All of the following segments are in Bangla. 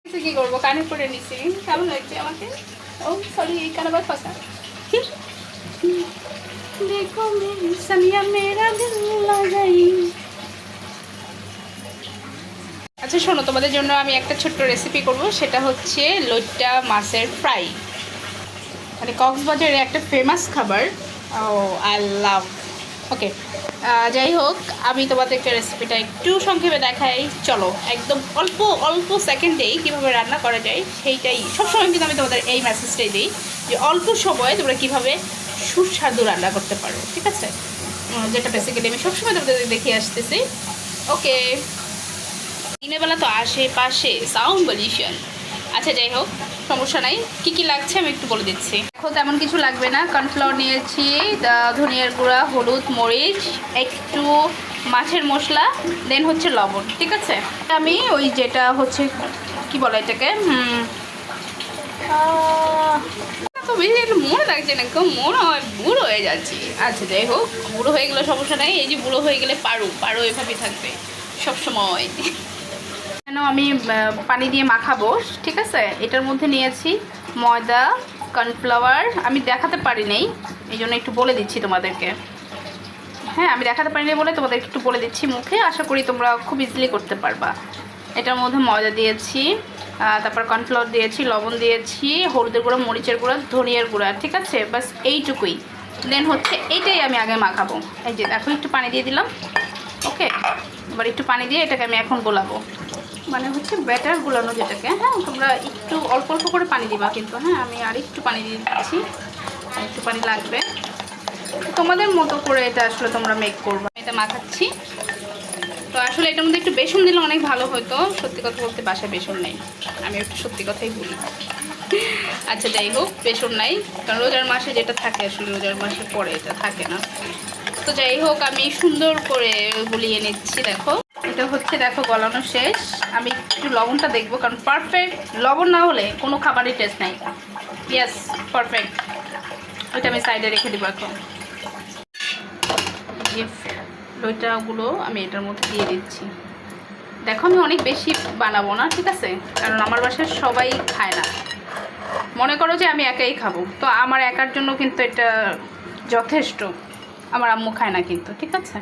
কি করবো, কানে পড়ে নিছি, কেমন লাগছে আমাকে? ও সরি, এই কানে আবার ফাঁসা। দেখো সামিয়া মেরা দিল লাগাই। আচ্ছা শোনো, তোমাদের জন্য আমি একটা ছোট্ট রেসিপি করব, সেটা হচ্ছে লইট্টা মাছের ফ্রাই। মানে কক্সবাজারের একটা ফেমাস খাবার। ও আই লাভ। ওকে, যাই হোক, আমি তোমাদেরকে রেসিপিটা একটু সংক্ষেপে দেখাই। চলো, একদম অল্প অল্প সেকেন্ডেই কীভাবে রান্না করা যায় সেইটাই সবসময় কিন্তু আমি তোমাদের এই মেসেজটাই দিই, যে অল্প সময়ে তোমরা কীভাবে সুস্বাদু রান্না করতে পারো, ঠিক আছে? যেটা বেসিক্যালি আমি সবসময় তোমাদের দেখিয়ে আসতেছি। ওকে, দিনের বেলা তো আশেপাশে সাউন্ড পলিউশন। আচ্ছা যাই হোক, সমস্যা নাই। কী কী লাগছে আমি একটু বলে দিচ্ছি। দেখো, তেমন কিছু লাগবে না। কর্নফ্লাওয়ার নিয়েছি, ধনিয়ার গুঁড়া, হলুদ, মরিচ, একটু মাছের মশলা, দেন হচ্ছে লবণ, ঠিক আছে? আমি ওই যেটা হচ্ছে কি বলে এটাকে, তো বেশি একটু মনে লাগছে না, কেউ মনে হয় বুড়ো হয়ে যাচ্ছি। আচ্ছা যাই হোক, বুড়ো হয়ে গেলে সমস্যা নেই। এই যে বুড়ো হয়ে গেলে পারো এভাবেই থাকবে সবসময়। কেন আমি পানি দিয়ে মাখাবো, ঠিক আছে? এটার মধ্যে নিয়েছি ময়দা, কর্নফ্লাওয়ার। আমি দেখাতে পারি নাই, এই জন্য একটু বলে দিচ্ছি তোমাদেরকে। হ্যাঁ, আমি দেখাতে পারি নাই বলে তোমাদেরকে একটু বলে দিচ্ছি মুখে। আশা করি তোমরা খুব ইজিলি করতে পারবা। এটার মধ্যে ময়দা দিয়েছি, তারপর কর্নফ্লাওয়ার দিয়েছি, লবণ দিয়েছি, হলুদের গুঁড়ো, মরিচের গুঁড়ো, ধনিয়ার গুঁড়া, ঠিক আছে? বাস এইটুকুই। দেন হচ্ছে এইটাই আমি আগে মাখাবো। এই যে দেখো, একটু পানি দিয়ে দিলাম। ওকে, এবার একটু পানি দিয়ে এটাকে আমি এখন গোলাবো, মানে হচ্ছে ব্যাটার গুলানো যেটাকে। হ্যাঁ, তোমরা একটু অল্প অল্প করে পানি দিবা কিন্তু। হ্যাঁ, আমি আর একটু পানি দিয়ে দিচ্ছি, আর একটু পানি লাগবে। তোমাদের মতো করে এটা আসলে তোমরা মেক করবে। এটা মাখাচ্ছি। তো আসলে এটার মধ্যে একটু বেসন দিলে অনেক ভালো হতো। সত্যি কথা বলতে বাসায় বেসন নেই, আমি একটু সত্যি কথাই বলি। আচ্ছা যাই হোক, বেসন নাই, কারণ রোজার মাসে যেটা থাকে আসলে রোজার মাসে পরে এটা থাকে না। তো যাই হোক, আমি সুন্দর করে গুলিয়ে নিচ্ছি। দেখো, এটা হচ্ছে, দেখো গলানো শেষ। আমি একটু লবণটা দেখবো, কারণ পারফেক্ট লবণ না হলে কোনো খাবারের টেস্ট নাই। Yes, perfect. ওইটা আমি সাইডে রেখে দেবো এখন। লইটাগুলো আমি এটার মধ্যে দিয়ে দিচ্ছি। দেখো, আমি অনেক বেশি বানাবো না, ঠিক আছে? কারণ আমার বাসায় সবাই খায় না। মনে করো যে আমি একাই খাবো, তো আমার একার জন্য কিন্তু এটা যথেষ্ট। আমার আম্মু খায় না কিন্তু, ঠিক আছে?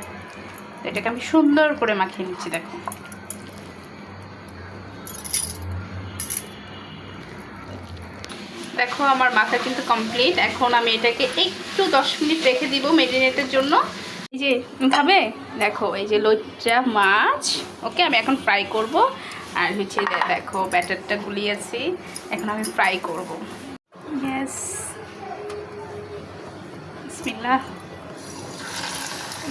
এটাকে আমি সুন্দর করে মাখিয়ে নিচ্ছি। দেখো, দেখো আমার মাখা কিন্তু কমপ্লিট। এখন আমি এটাকে একটু 10 মিনিট রেখে দিব মেরিনেটের জন্য। এই যে খাবে, দেখো এই যে লইট্টা মাছ। ওকে, আমি এখন ফ্রাই করব। আর হচ্ছে দেখো ব্যাটারটা গুলিয়েছি, এখন আমি ফ্রাই করব। ইয়েস, বিসমিল্লাহ।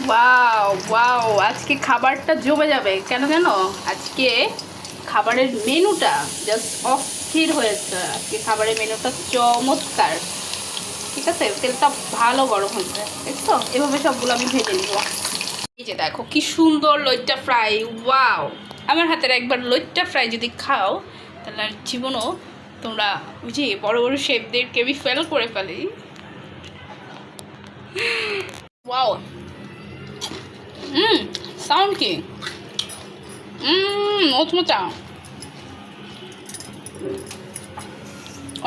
ওয়াও ওয়াও, আজকে খাবারটা জমে যাবে। কেন জানো? আজকে খাবারের মেনুটা জাস্ট অস্থির হয়েছে। আজকে খাবারের মেনুটা চমৎকার, ঠিক আছে? তেলটা ভালো গরম হয়েছে, দেখছো? এভাবে সবগুলো আমি ভেজে নিব। এই যে দেখো কি সুন্দর লইট্টা ফ্রাই। ওয়াও, আমার হাতের একবার লইট্টা ফ্রাই যদি খাও, তাহলে আর জীবনও তোমরা ওই যে বড় বড় শেফদেরকে আমি ফেল করে ফেলি। ওয়াও, সাউন্ড কি মচমচা,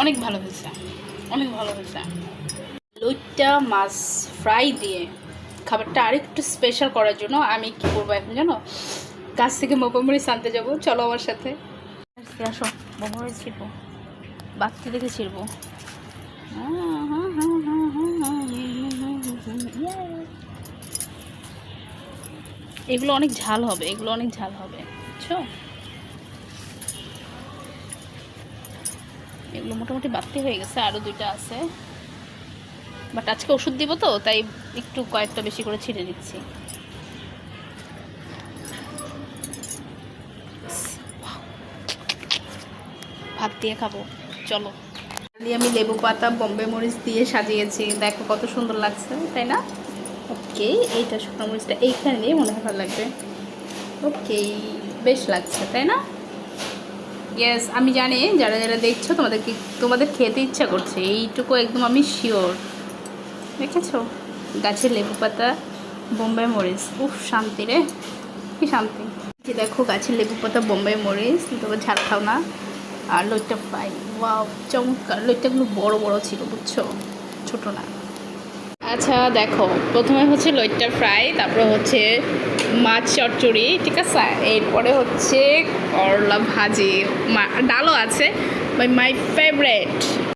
অনেক ভালো হয়েছে, অনেক ভালো হয়েছে। লইট্টা মাছ ফ্রাই দিয়ে খাবারটা আরেকটু স্পেশাল করার জন্য আমি কি করবো এখন জানো? গাছ থেকে মোপামরিচ আনতে যাবো, চলো আমার সাথে। আসো, মোপামরিচ ছিড়বো, বাচ্চা দেখে ছিড়বো। এগুলো অনেক ঝাল হবে, এগুলো অনেক ঝাল হবে, বুঝছো? এগুলো মোটামুটি বাড়তি হয়ে গেছে, আরও 2টা আছে, বাট আজকে ওষুধ দিব তো তাই একটু কয়েকটা বেশি করে ছিঁড়ে দিচ্ছি। ভাত দিয়ে খাবো, চলো। আমি লেবু পাতা, বোম্বে মরিচ দিয়ে সাজিয়েছি, দেখো কত সুন্দর লাগছে, তাই না? ওকে, এইটা শুকনো মরিচটা এইখানে নিয়ে মনে হয় ভালো লাগবে। ওকে, বেশ লাগছে, তাই না? ইয়েস, আমি জানি যারা যারা দেখছো তোমাদের খেতে ইচ্ছা করছে, এইটুকু একদম আমি শিওর। দেখেছো, গাছের লেবু পাতা, বোম্বাই মরিচ, উফ শান্তি রে, কি শান্তি। যে দেখো গাছের লেবু পাতা, বোম্বাই মরিচ, তবে ঝাল খাও না, আর লইট্টা ফ্রাই, ওয়াও চমৎকার। লইট্টাগুলো বড় বড় ছিল বুঝছো, ছোট না। আচ্ছা দেখো, প্রথমে হচ্ছে লইট্টা ফ্রাই, তারপরে হচ্ছে মাছ চচ্চড়ি, ঠিক আছে, এরপরে হচ্ছে করলা ভাজি, ডালও আছে, বাই মাই ফেভারেট